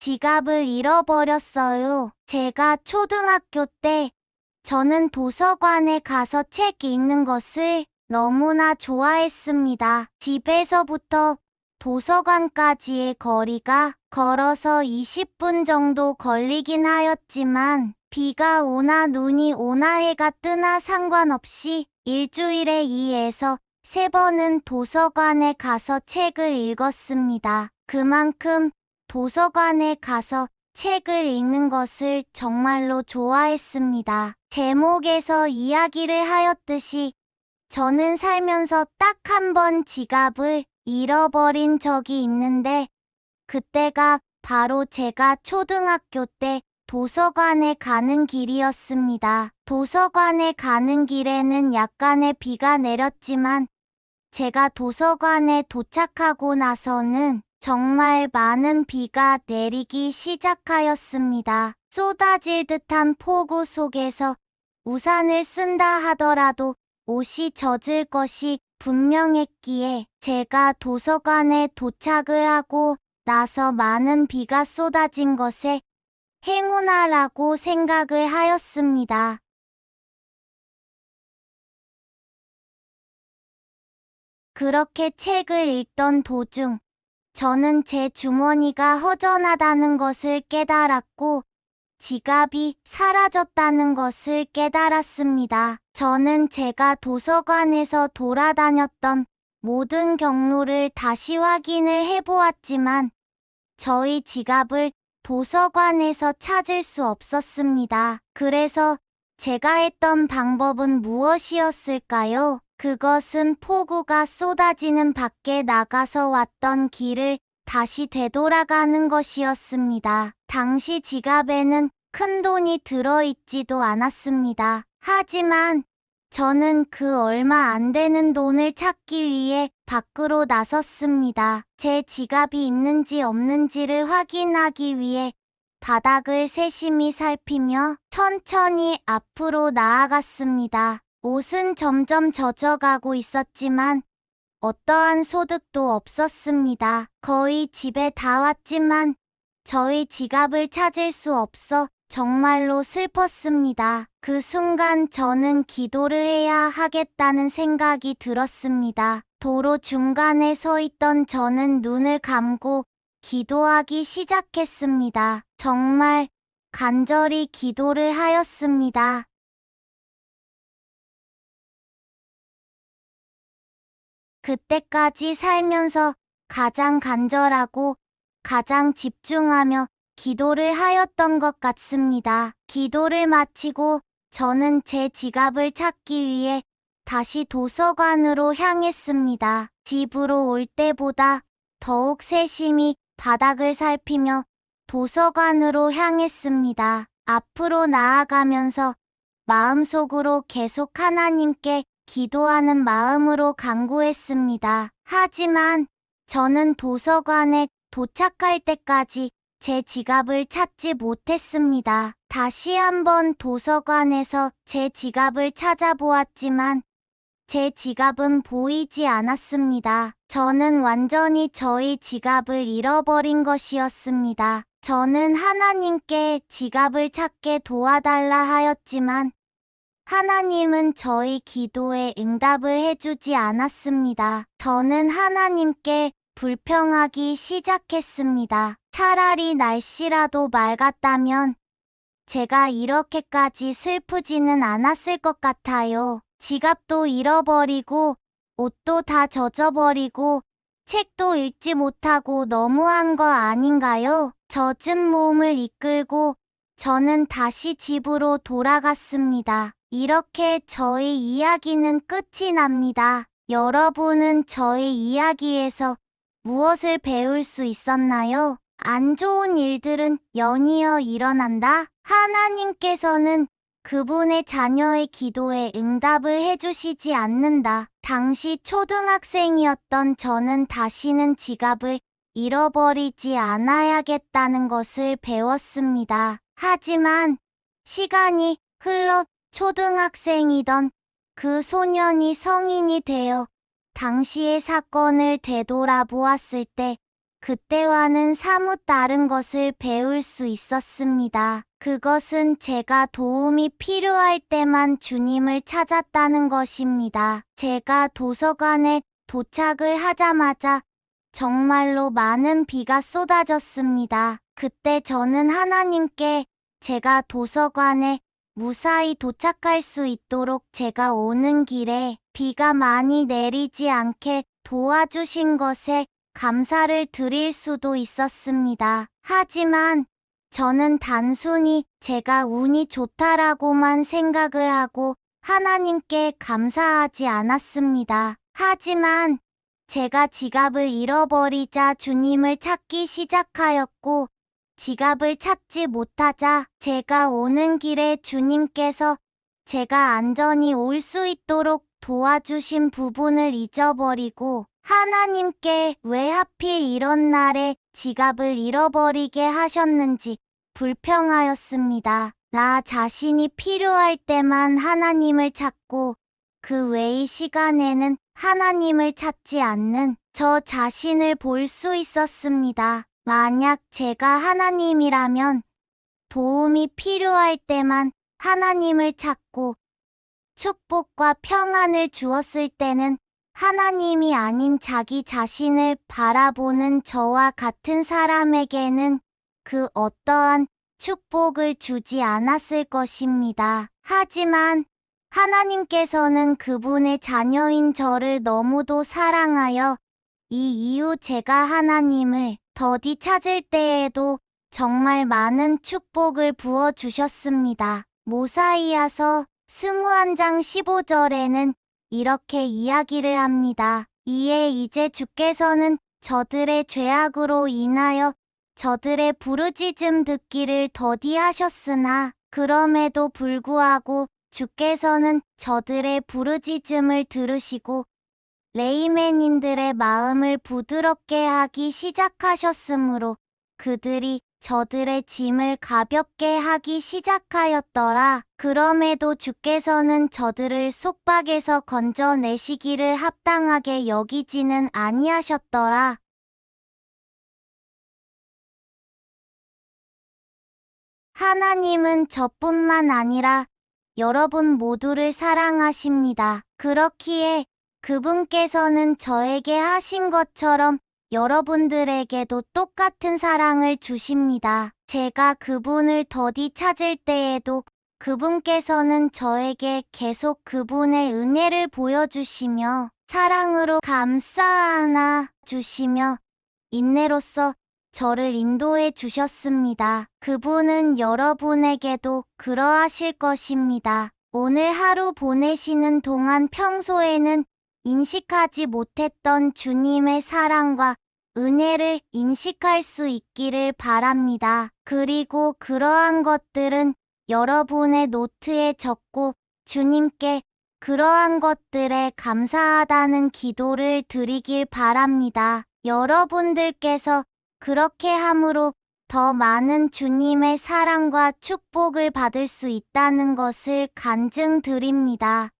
지갑을 잃어버렸어요. 제가 초등학교 때 저는 도서관에 가서 책 읽는 것을 너무나 좋아했습니다. 집에서부터 도서관까지의 거리가 걸어서 20분 정도 걸리긴 하였지만 비가 오나 눈이 오나 해가 뜨나 상관없이 일주일에 2에서 3번은 도서관에 가서 책을 읽었습니다. 그만큼 도서관에 가서 책을 읽는 것을 정말로 좋아했습니다. 제목에서 이야기를 하였듯이 저는 살면서 딱 한 번 지갑을 잃어버린 적이 있는데 그때가 바로 제가 초등학교 때 도서관에 가는 길이었습니다. 도서관에 가는 길에는 약간의 비가 내렸지만 제가 도서관에 도착하고 나서는 정말 많은 비가 내리기 시작하였습니다. 쏟아질 듯한 폭우 속에서 우산을 쓴다 하더라도 옷이 젖을 것이 분명했기에 제가 도서관에 도착을 하고 나서 많은 비가 쏟아진 것에 행운아라고 생각을 하였습니다. 그렇게 책을 읽던 도중 저는 제 주머니가 허전하다는 것을 깨달았고 지갑이 사라졌다는 것을 깨달았습니다. 저는 제가 도서관에서 돌아다녔던 모든 경로를 다시 확인을 해보았지만 저희 지갑을 도서관에서 찾을 수 없었습니다. 그래서 제가 했던 방법은 무엇이었을까요? 그것은 폭우가 쏟아지는 밖에 나가서 왔던 길을 다시 되돌아가는 것이었습니다. 당시 지갑에는 큰 돈이 들어있지도 않았습니다. 하지만 저는 그 얼마 안 되는 돈을 찾기 위해 밖으로 나섰습니다. 제 지갑이 있는지 없는지를 확인하기 위해 바닥을 세심히 살피며 천천히 앞으로 나아갔습니다. 옷은 점점 젖어가고 있었지만 어떠한 소득도 없었습니다. 거의 집에 다 왔지만 저희 지갑을 찾을 수 없어 정말로 슬펐습니다. 그 순간 저는 기도를 해야 하겠다는 생각이 들었습니다. 도로 중간에 서 있던 저는 눈을 감고 기도하기 시작했습니다. 정말 간절히 기도를 하였습니다. 그때까지 살면서 가장 간절하고 가장 집중하며 기도를 하였던 것 같습니다. 기도를 마치고 저는 제 지갑을 찾기 위해 다시 도서관으로 향했습니다. 집으로 올 때보다 더욱 세심히 바닥을 살피며 도서관으로 향했습니다. 앞으로 나아가면서 마음속으로 계속 하나님께 기도하는 마음으로 간구했습니다. 하지만 저는 도서관에 도착할 때까지 제 지갑을 찾지 못했습니다. 다시 한번 도서관에서 제 지갑을 찾아보았지만 제 지갑은 보이지 않았습니다. 저는 완전히 저희 지갑을 잃어버린 것이었습니다. 저는 하나님께 지갑을 찾게 도와달라 하였지만 하나님은 저희 기도에 응답을 해주지 않았습니다. 저는 하나님께 불평하기 시작했습니다. 차라리 날씨라도 맑았다면 제가 이렇게까지 슬프지는 않았을 것 같아요. 지갑도 잃어버리고 옷도 다 젖어버리고 책도 읽지 못하고 너무한 거 아닌가요? 젖은 몸을 이끌고 저는 다시 집으로 돌아갔습니다. 이렇게 저희 이야기는 끝이 납니다. 여러분은 저희 이야기에서 무엇을 배울 수 있었나요? 안 좋은 일들은 연이어 일어난다. 하나님께서는 그분의 자녀의 기도에 응답을 해주시지 않는다. 당시 초등학생이었던 저는 다시는 지갑을 잃어버리지 않아야겠다는 것을 배웠습니다. 하지만 시간이 흘러 초등학생이던 그 소년이 성인이 되어 당시의 사건을 되돌아보았을 때 그때와는 사뭇 다른 것을 배울 수 있었습니다. 그것은 제가 도움이 필요할 때만 주님을 찾았다는 것입니다. 제가 도서관에 도착을 하자마자 정말로 많은 비가 쏟아졌습니다. 그때 저는 하나님께 제가 도서관에 무사히 도착할 수 있도록 제가 오는 길에 비가 많이 내리지 않게 도와주신 것에 감사를 드릴 수도 있었습니다. 하지만 저는 단순히 제가 운이 좋다라고만 생각을 하고 하나님께 감사하지 않았습니다. 하지만 제가 지갑을 잃어버리자 주님을 찾기 시작하였고, 지갑을 찾지 못하자 제가 오는 길에 주님께서 제가 안전히 올 수 있도록 도와주신 부분을 잊어버리고 하나님께 왜 하필 이런 날에 지갑을 잃어버리게 하셨는지 불평하였습니다. 나 자신이 필요할 때만 하나님을 찾고 그 외의 시간에는 하나님을 찾지 않는 저 자신을 볼 수 있었습니다. 만약 제가 하나님이라면 도움이 필요할 때만 하나님을 찾고 축복과 평안을 주었을 때는 하나님이 아닌 자기 자신을 바라보는 저와 같은 사람에게는 그 어떠한 축복을 주지 않았을 것입니다. 하지만 하나님께서는 그분의 자녀인 저를 너무도 사랑하여 이 이후 제가 하나님을 더디 찾을 때에도 정말 많은 축복을 부어주셨습니다. 모사이아서 21장 15절에는 이렇게 이야기를 합니다. 이에 이제 주께서는 저들의 죄악으로 인하여 저들의 부르짖음 듣기를 더디하셨으나 그럼에도 불구하고 주께서는 저들의 부르짖음을 들으시고 레이맨인들의 마음을 부드럽게 하기 시작하셨으므로 그들이 저들의 짐을 가볍게 하기 시작하였더라. 그럼에도 주께서는 저들을 속박에서 건져내시기를 합당하게 여기지는 아니하셨더라. 하나님은 저뿐만 아니라 여러분 모두를 사랑하십니다. 그렇기에 그분께서는 저에게 하신 것처럼 여러분들에게도 똑같은 사랑을 주십니다. 제가 그분을 더디 찾을 때에도 그분께서는 저에게 계속 그분의 은혜를 보여주시며 사랑으로 감싸 주시며 인내로써 저를 인도해 주셨습니다. 그분은 여러분에게도 그러하실 것입니다. 오늘 하루 보내시는 동안 평소에는 인식하지 못했던 주님의 사랑과 은혜를 인식할 수 있기를 바랍니다. 그리고 그러한 것들은 여러분의 노트에 적고 주님께 그러한 것들에 감사하다는 기도를 드리길 바랍니다. 여러분들께서 그렇게 함으로 더 많은 주님의 사랑과 축복을 받을 수 있다는 것을 간증드립니다.